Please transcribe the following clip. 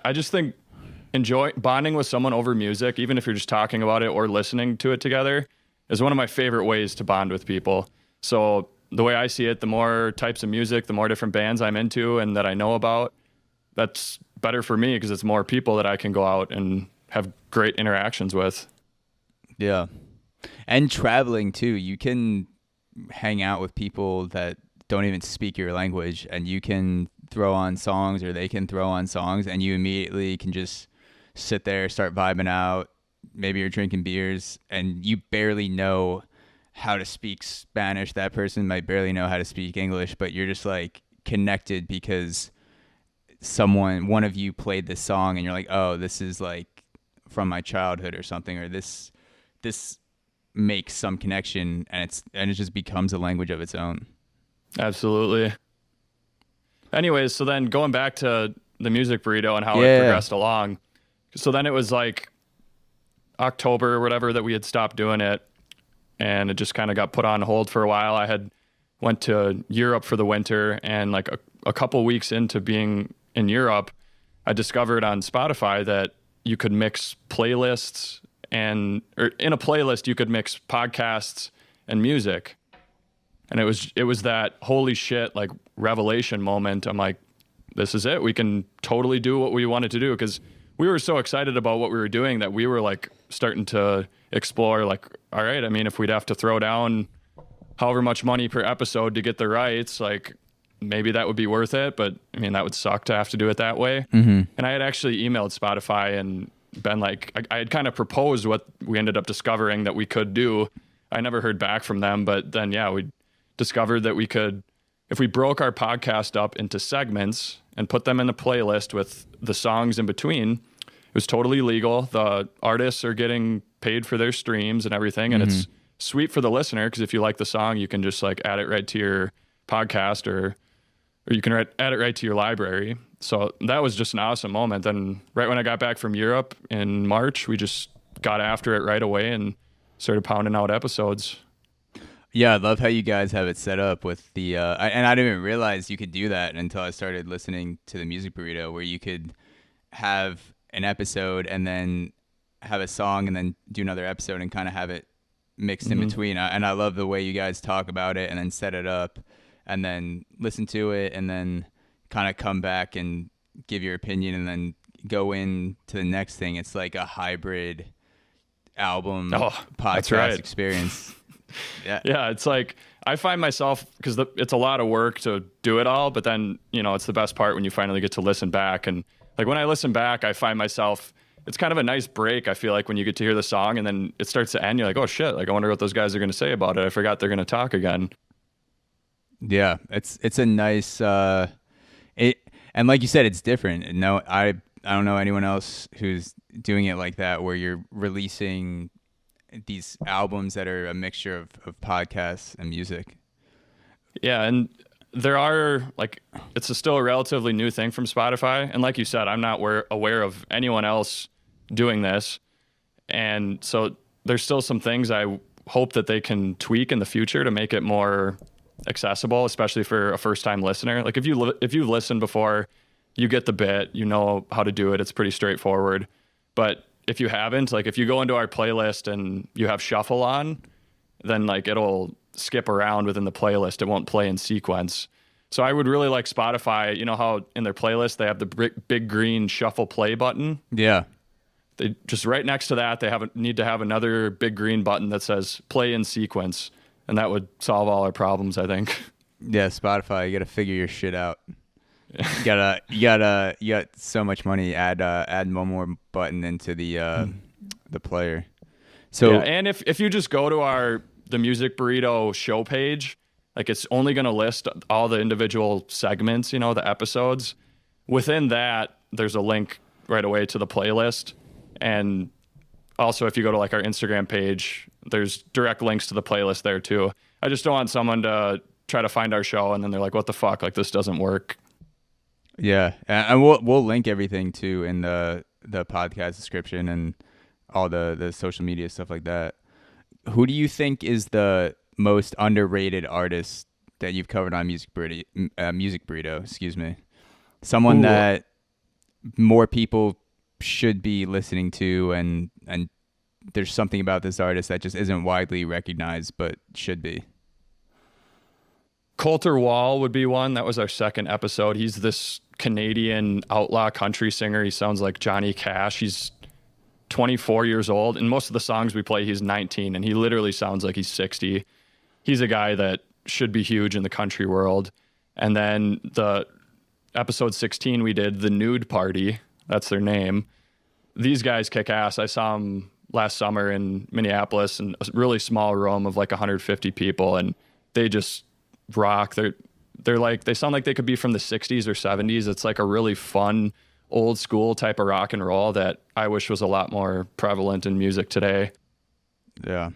I just think enjoy bonding with someone over music, even if you're just talking about it or listening to it together, is one of my favorite ways to bond with people. So the way I see it, the more types of music, the more different bands I'm into and that I know about, that's better for me because it's more people that I can go out and have great interactions with. Yeah. And traveling too. You can hang out with people that don't even speak your language, and you can throw on songs or they can throw on songs, and you immediately can just sit there, start vibing out. Maybe you're drinking beers and you barely know how to speak Spanish. That person might barely know how to speak English, but you're just like connected because one of you played this song and you're like, oh, this is like from my childhood or something, or this makes some connection, and it just becomes a language of its own. Absolutely. Anyways, so then going back to the music burrito and how it Yeah. progressed along. So then it was like October or whatever that we had stopped doing it, and it just kind of got put on hold for a while. I had went to Europe for the winter, and like a couple weeks into being in Europe, I discovered on Spotify that you could mix playlists or in a playlist you could mix podcasts and music. And it was that holy shit like revelation moment. I'm like, this is it. We can totally do what we wanted to do, because we were so excited about what we were doing that we were like starting to explore like, all right, I mean, if we'd have to throw down however much money per episode to get the rights, like maybe that would be worth it. But I mean, that would suck to have to do it that way. Mm-hmm. And I had actually emailed Spotify and been like, I had kind of proposed what we ended up discovering that we could do. I never heard back from them, but then, yeah, we discovered that we could, if we broke our podcast up into segments and put them in a playlist with the songs in between, it was totally legal. The artists are getting paid for their streams and everything. And it's sweet for the listener, because if you like the song, you can just like add it right to your podcast, or you can add it right to your library. So that was just an awesome moment. Then right when I got back from Europe in March, we just got after it right away and started pounding out episodes. Yeah, I love how you guys have it set up with the and I didn't even realize you could do that until I started listening to the Music Burrito, where you could have an episode and then have a song and then do another episode and kind of have it mixed in between. And I love the way you guys talk about it and then set it up and then listen to it and then kind of come back and give your opinion and then go in to the next thing. It's like a hybrid album podcast experience. Yeah, it's like I find myself, because it's a lot of work to do it all, but then, you know, it's the best part when you finally get to listen back. And like when I listen back, I find myself, it's kind of a nice break. I feel like when you get to hear the song and then it starts to end, you're like, oh shit, like I wonder what those guys are going to say about it. I forgot they're going to talk again. Yeah, it's a nice and like you said, it's different. No, I don't know anyone else who's doing it like that, where you're releasing these albums that are a mixture of podcasts and music. Yeah, and there are like, still a relatively new thing from Spotify, and like you said, I'm not aware of anyone else doing this, and so there's still some things I hope that they can tweak in the future to make it more accessible, especially for a first-time listener. Like if you've listened before, you get the bit, you know how to do it. It's pretty straightforward. But if you haven't, like if you go into our playlist and you have shuffle on, then like it'll skip around within the playlist. It won't play in sequence. So I would really like Spotify, you know how in their playlist they have the big green shuffle play button? Yeah. They just right next to that, they need to have another big green button that says play in sequence. And that would solve all our problems, I think. Yeah, Spotify, you got to figure your shit out. You got so much money. Add one more button into the player. So yeah, and if you just go to the Music Burrito show page, like it's only going to list all the individual segments, you know, the episodes. Within that, there's a link right away to the playlist. And also, if you go to like our Instagram page, there's direct links to the playlist there too. I just don't want someone to try to find our show and then they're like, what the fuck? Like this doesn't work. Yeah, and we'll link everything too in the podcast description and all the social media stuff like that. Who do you think is the most underrated artist that you've covered on Music Burrito? Excuse me. Someone that more people should be listening to, and there's something about this artist that just isn't widely recognized but should be. Coulter Wall would be one. That was our second episode. He's this Canadian outlaw country singer. He sounds like Johnny Cash. He's 24 years old, and most of the songs we play, he's 19, and he literally sounds like he's 60. He's a guy that should be huge in the country world. And then the episode 16 we did, the Nude Party, that's their name. These guys kick ass. I saw them last summer in Minneapolis in a really small room of like 150 people, and they just rock. They're like, they sound like they could be from the 60s or 70s. It's like a really fun old school type of rock and roll that I wish was a lot more prevalent in music today. Yeah.